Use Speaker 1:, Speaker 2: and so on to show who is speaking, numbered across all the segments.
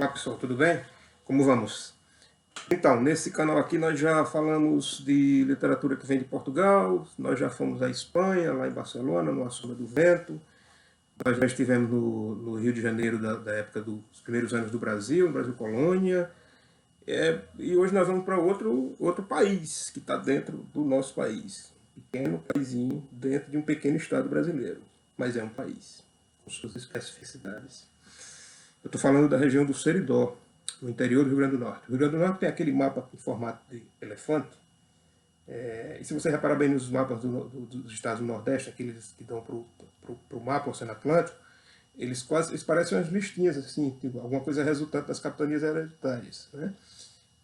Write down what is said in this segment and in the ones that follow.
Speaker 1: Olá pessoal, tudo bem? Como vamos? Então, nesse canal aqui nós já falamos de literatura que vem de Portugal, nós já fomos à Espanha, lá em Barcelona, no A Sombra do Vento, nós já estivemos no Rio de Janeiro da época dos primeiros anos do Brasil, no Brasil Colônia, e hoje nós vamos para outro país que está dentro do nosso país, um pequeno paísinho dentro de um pequeno estado brasileiro, mas é um país, com suas especificidades. Eu estou falando da região do Seridó, no interior do Rio Grande do Norte. O Rio Grande do Norte tem aquele mapa em formato de elefante. E se você reparar bem nos mapas dos estados do Nordeste, aqueles que dão para o mapa Oceano Atlântico, eles parecem umas listinhas, assim, tipo, alguma coisa resultante das capitanias hereditárias, né?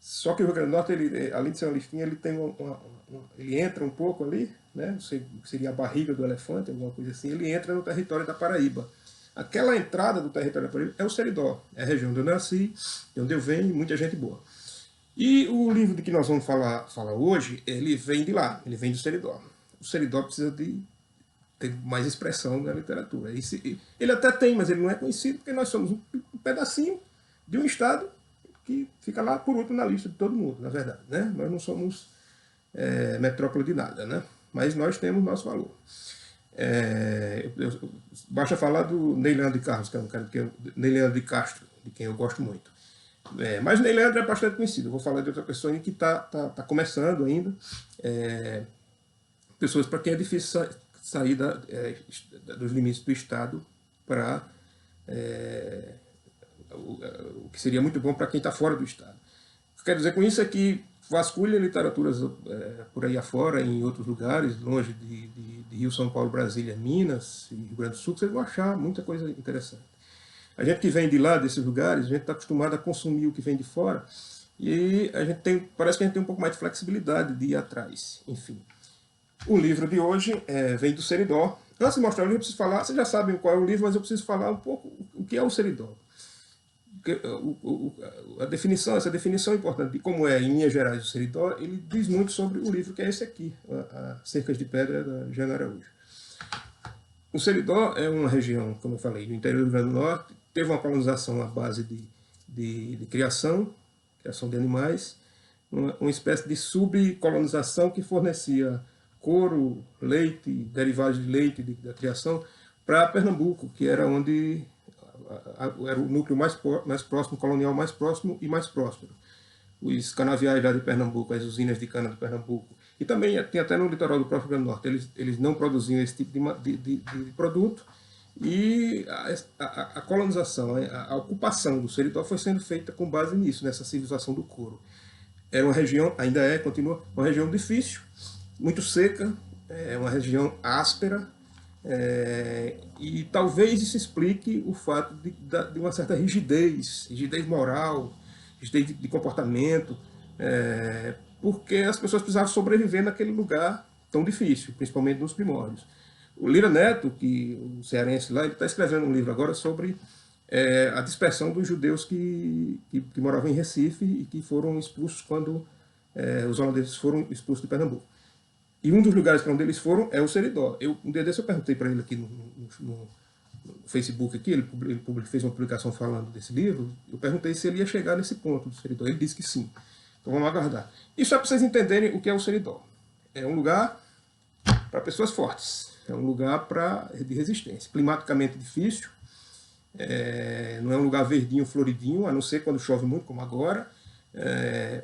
Speaker 1: Só que o Rio Grande do Norte, além de ser uma listinha, ele tem ele entra um pouco ali, né? Seria a barriga do elefante, alguma coisa assim, ele entra no território da Paraíba. Aquela entrada do território da Paraíba é o Seridó, é a região onde eu nasci, de onde eu venho, muita gente boa. E o livro de que nós vamos falar hoje, ele vem de lá, ele vem do Seridó. O Seridó precisa de ter mais expressão na literatura. Ele até tem, mas ele não é conhecido, porque nós somos um pedacinho de um estado que fica lá por último na lista de todo mundo, na verdade, né? Nós não somos metrópole de nada, né? Mas nós temos nosso valor. Basta falar do Ney Leandro de Carlos, que é um cara Ney Leandro de Castro, de quem eu gosto muito. Mas Ney Leandro é bastante conhecido. Eu vou falar de outra pessoa que está começando ainda. Pessoas para quem é difícil sair dos limites do Estado para o que seria muito bom para quem está fora do Estado. O que eu quero dizer com isso é que vasculha literaturas por aí afora, em outros lugares, longe de Rio, São Paulo, Brasília, Minas e Rio Grande do Sul, vocês vão achar muita coisa interessante. A gente que vem de lá, desses lugares, a gente está acostumado a consumir o que vem de fora, e parece que a gente tem um pouco mais de flexibilidade de ir atrás. Enfim, o livro de hoje vem do Seridó. Antes de mostrar o livro, eu preciso falar, vocês já sabem qual é o livro, mas eu preciso falar um pouco o que é o Seridó. Essa definição é importante de como é, em linhas gerais, o Seridó, ele diz muito sobre o livro que é esse aqui, Cercas de Pedra, da Jana Araújo. O Seridó é uma região, como eu falei, do interior do Rio Grande do Norte, teve uma colonização à base de criação de animais, uma espécie de subcolonização que fornecia couro, leite, derivados de leite da criação para Pernambuco, que era onde era o núcleo mais próximo, colonial mais próximo e mais próspero. Os canaviais lá de Pernambuco, as usinas de cana de Pernambuco, e também tem até no litoral do próprio Rio Grande do Norte, eles não produziam esse tipo de produto, e a colonização, a ocupação do Seridó foi sendo feita com base nisso, nessa civilização do couro. Era uma região, ainda continua, uma região difícil, muito seca, uma região áspera, e talvez isso explique o fato de uma certa rigidez moral, rigidez de comportamento, porque as pessoas precisavam sobreviver naquele lugar tão difícil, principalmente nos primórdios. O Lira Neto, o cearense lá, ele está escrevendo um livro agora sobre a dispersão dos judeus que moravam em Recife e que foram expulsos quando os holandeses foram expulsos de Pernambuco. E um dos lugares para onde eles foram é o Seridó. Um dia desse eu perguntei para ele aqui no Facebook, aqui, ele fez uma publicação falando desse livro, eu perguntei se ele ia chegar nesse ponto do Seridó. Ele disse que sim. Então vamos aguardar. Isso é para vocês entenderem o que é o Seridó. É um lugar para pessoas fortes. É um lugar de resistência. Climaticamente difícil. Não é um lugar verdinho, floridinho, a não ser quando chove muito, como agora.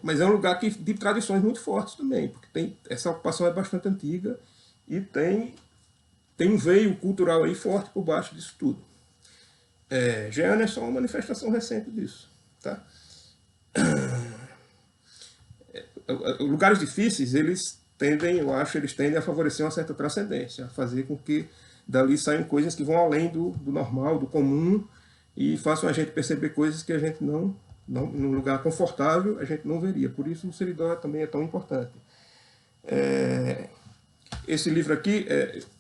Speaker 1: Mas é um lugar de tradições muito fortes também, porque essa ocupação é bastante antiga e tem um veio cultural aí forte por baixo disso tudo. Jeane é só uma manifestação recente disso. Tá? Lugares difíceis, eles tendem a favorecer uma certa transcendência, a fazer com que dali saiam coisas que vão além do normal, do comum, e façam a gente perceber coisas que a gente num lugar confortável, a gente não veria. Por isso o Seridó também é tão importante. Esse livro aqui,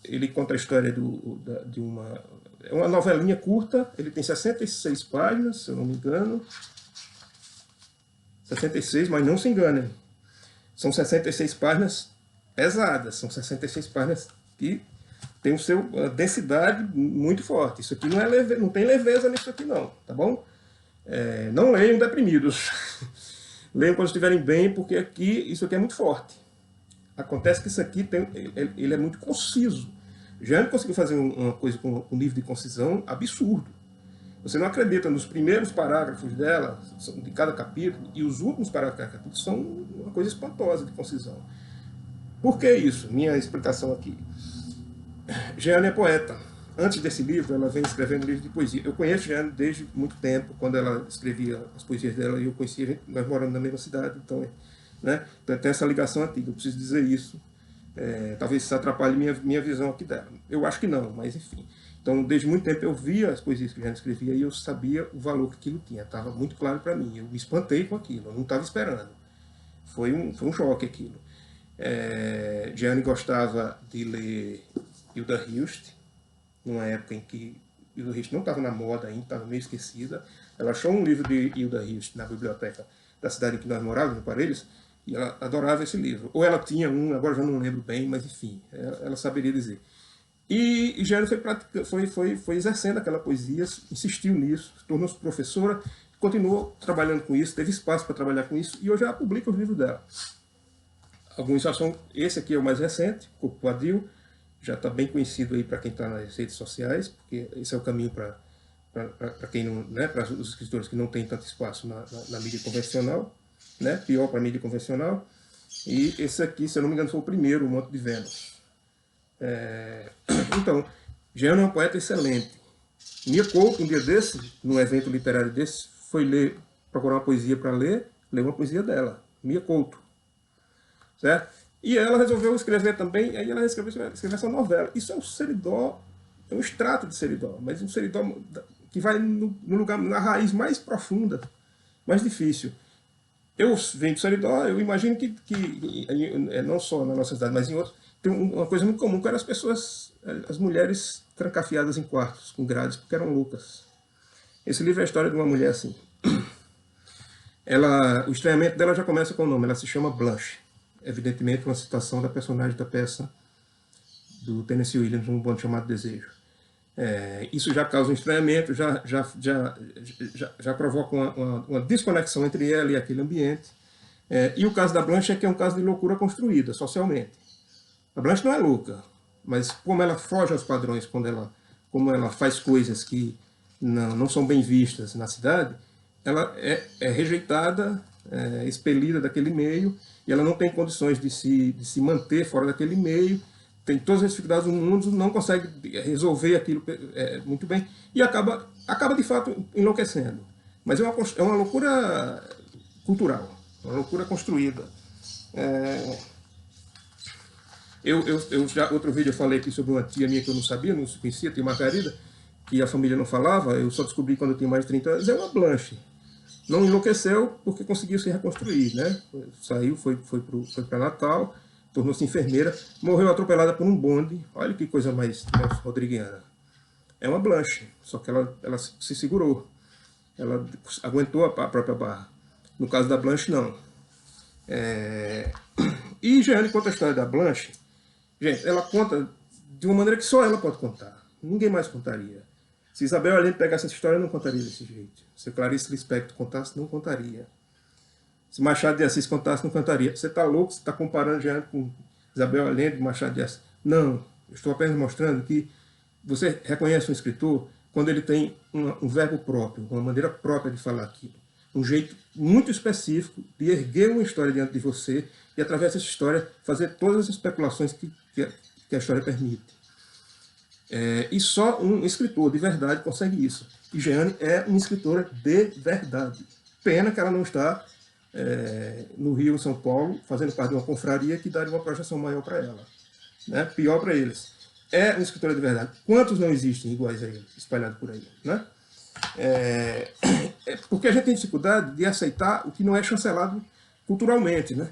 Speaker 1: ele conta a história de uma novelinha curta, ele tem 66 páginas, se eu não me engano. 66, mas não se enganem. São 66 páginas pesadas, são 66 páginas que tem uma densidade muito forte. Isso aqui não tem leveza nisso aqui não, tá bom? Não leiam deprimidos. Leiam quando estiverem bem, porque isso aqui é muito forte. Acontece que isso aqui ele é muito conciso. Jeane conseguiu fazer uma coisa com um nível de concisão absurdo. Você não acredita, nos primeiros parágrafos dela, de cada capítulo, e os últimos parágrafos de cada capítulo são uma coisa espantosa de concisão. Por que isso? Minha explicação aqui. Jeane é poeta. Antes desse livro, ela vem escrevendo livros de poesia. Eu conheço Jeane desde muito tempo, quando ela escrevia as poesias dela, e eu conhecia, nós moramos na mesma cidade, então, né? Então tem essa ligação antiga, eu preciso dizer isso. Talvez isso atrapalhe minha visão aqui dela. Eu acho que não, mas enfim. Então, desde muito tempo eu via as poesias que Jeane escrevia e eu sabia o valor que aquilo tinha. Estava muito claro para mim. Eu me espantei com aquilo, eu não estava esperando. Foi um choque aquilo. Jeane gostava de ler Hilda Hilst, numa época em que Hilda Hilst não estava na moda ainda, estava meio esquecida. Ela achou um livro de Hilda Hilst na biblioteca da cidade em que nós morávamos, em Parelhos, e ela adorava esse livro. Ou ela tinha um, agora já não lembro bem, mas enfim, ela saberia dizer. E Jeane foi exercendo aquela poesia, insistiu nisso, tornou-se professora, continuou trabalhando com isso, teve espaço para trabalhar com isso, e hoje ela publica os livros dela. Alguns acham, esse aqui é o mais recente, Corpo Quadril, já está bem conhecido aí para quem está nas redes sociais, porque esse é o caminho para quem não, né, para os escritores que não têm tanto espaço na mídia convencional, né, pior para a mídia convencional. E esse aqui, se eu não me engano, foi o primeiro, O Manto de Vênus. Então, Jeane é uma poeta excelente. Mia Couto, um dia desse, num evento literário desse, foi procurar uma poesia para ler uma poesia dela, Mia Couto. Certo? E ela resolveu escrever também, aí ela escreveu essa novela. Isso é um seridó, é um extrato de seridó, mas um seridó que vai no lugar, na raiz mais profunda, mais difícil. Eu venho do seridó, eu imagino que não só na nossa cidade, mas em outros, tem uma coisa muito comum, que eram as mulheres trancafiadas em quartos, com grades, porque eram loucas. Esse livro é a história de uma mulher assim. O estranhamento dela já começa com o nome, ela se chama Blanche. Evidentemente uma citação da personagem da peça do Tennessee Williams, Um Bonde Chamado Desejo. Isso já causa um estranhamento, já provoca uma desconexão entre ela e aquele ambiente. E o caso da Blanche é que é um caso de loucura construída socialmente. A Blanche não é louca, mas como ela foge aos padrões, como ela faz coisas que não são bem vistas na cidade, ela é rejeitada, expelida daquele meio, e ela não tem condições de se manter fora daquele meio, tem todas as dificuldades do mundo, não consegue resolver aquilo muito bem, e acaba de fato enlouquecendo. Mas é uma loucura cultural, uma loucura construída. Outro vídeo eu falei aqui sobre uma tia minha que eu não sabia, não conhecia, tia Margarida, que a família não falava, eu só descobri quando eu tinha mais de 30 anos, é uma Blanche. Não enlouqueceu porque conseguiu se reconstruir, né? Saiu, foi para Natal, tornou-se enfermeira, morreu atropelada por um bonde. Olha que coisa mais rodriguiana. É uma Blanche, só que ela se segurou. Ela aguentou a própria barra. No caso da Blanche, não. E Jeane conta a história da Blanche. Gente, ela conta de uma maneira que só ela pode contar. Ninguém mais contaria. Se Isabel Allende pegasse essa história, não contaria desse jeito. Se Clarice Lispector contasse, não contaria. Se Machado de Assis contasse, não contaria. Você está louco? Você está comparando Jeane com Isabel Allende e Machado de Assis? Não. Eu estou apenas mostrando que você reconhece um escritor quando ele tem um verbo próprio, uma maneira própria de falar aquilo. Um jeito muito específico de erguer uma história diante de você e, através dessa história, fazer todas as especulações que a história permite. E só um escritor de verdade consegue isso. E Jeane é uma escritora de verdade. Pena que ela não está no Rio, em São Paulo, fazendo parte de uma confraria que daria uma projeção maior para ela. Né? Pior para eles. É uma escritora de verdade. Quantos não existem iguais a ele, espalhados por aí? Né? Porque a gente tem dificuldade de aceitar o que não é chancelado culturalmente. Né?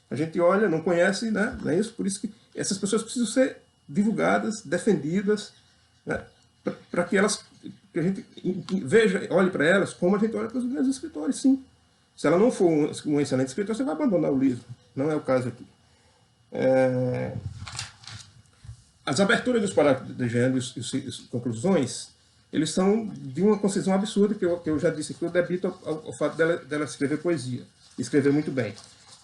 Speaker 1: A gente olha, não conhece, né? Não é isso? Por isso que essas pessoas precisam ser divulgadas, defendidas, né? Para que a gente olhe para elas como a gente olha para os grandes escritores, sim. Se ela não for um excelente escritor, você vai abandonar o livro. Não é o caso aqui. As aberturas dos parágrafos de Jeane e as conclusões eles são de uma concisão absurda, que eu já disse aqui, eu debito ao fato dela escrever poesia, escrever muito bem.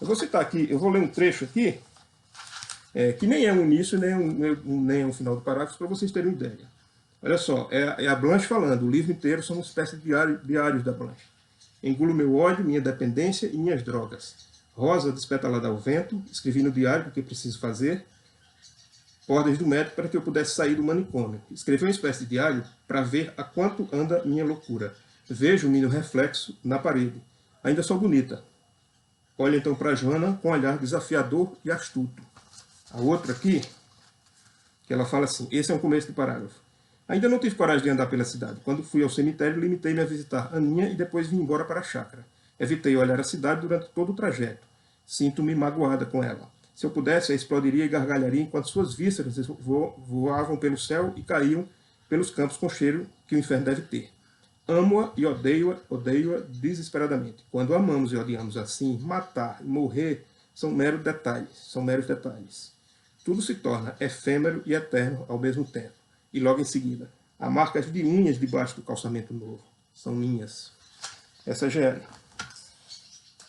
Speaker 1: Eu vou citar aqui, eu vou ler um trecho aqui, que nem é um início, nem é um final do parágrafo, para vocês terem uma ideia. Olha só, é a Blanche falando, o livro inteiro são uma espécie de diários da Blanche. Engulo meu ódio, minha dependência e minhas drogas. Rosa despetalada ao vento, escrevi no diário o que preciso fazer, ordens do médico para que eu pudesse sair do manicômio. Escrevi uma espécie de diário para ver a quanto anda minha loucura. Vejo-me no reflexo na parede. Ainda sou bonita. Olha então para Joana com um olhar desafiador e astuto. A outra aqui, que ela fala assim, esse é o começo do parágrafo. Ainda não tive coragem de andar pela cidade. Quando fui ao cemitério, limitei-me a visitar Aninha e depois vim embora para a chácara. Evitei olhar a cidade durante todo o trajeto. Sinto-me magoada com ela. Se eu pudesse, a explodiria e gargalharia enquanto suas vísceras voavam pelo céu e caíam pelos campos com cheiro que o inferno deve ter. Amo-a e odeio-a desesperadamente. Quando amamos e odiamos assim, matar e morrer são meros detalhes. Tudo se torna efêmero e eterno ao mesmo tempo. E logo em seguida, há marcas de unhas debaixo do calçamento novo. São minhas. Essa já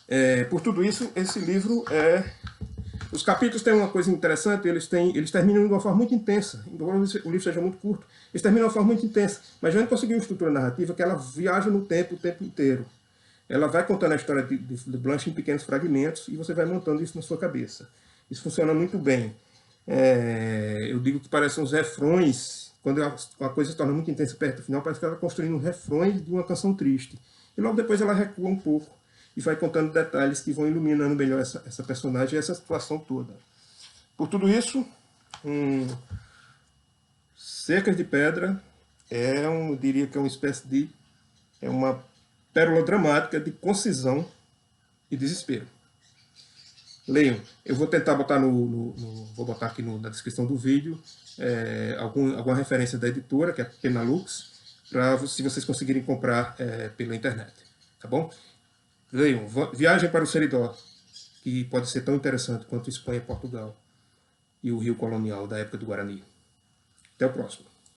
Speaker 1: é. Por tudo isso, esse livro é... Os capítulos têm uma coisa interessante, eles terminam de uma forma muito intensa. Embora o livro seja muito curto, eles terminam de uma forma muito intensa. Mas já conseguiu uma estrutura narrativa que ela viaja no tempo o tempo inteiro. Ela vai contando a história de Blanche em pequenos fragmentos e você vai montando isso na sua cabeça. Isso funciona muito bem. Eu digo que parecem uns refrões. Quando a coisa se torna muito intensa perto do final, parece que ela está construindo refrões de uma canção triste. E logo depois ela recua um pouco e vai contando detalhes que vão iluminando melhor essa personagem e essa situação toda. Por tudo isso, Cercas de Pedra eu diria que é uma espécie de... é uma pérola dramática de concisão e desespero. Leiam. Eu vou tentar botar vou botar aqui na descrição do vídeo alguma referência da editora, que é a Penalux, se vocês conseguirem comprar pela internet. Tá bom? Leiam. Viagem para o Seridó, que pode ser tão interessante quanto Espanha e Portugal e o Rio colonial da época do Guarani. Até o próximo.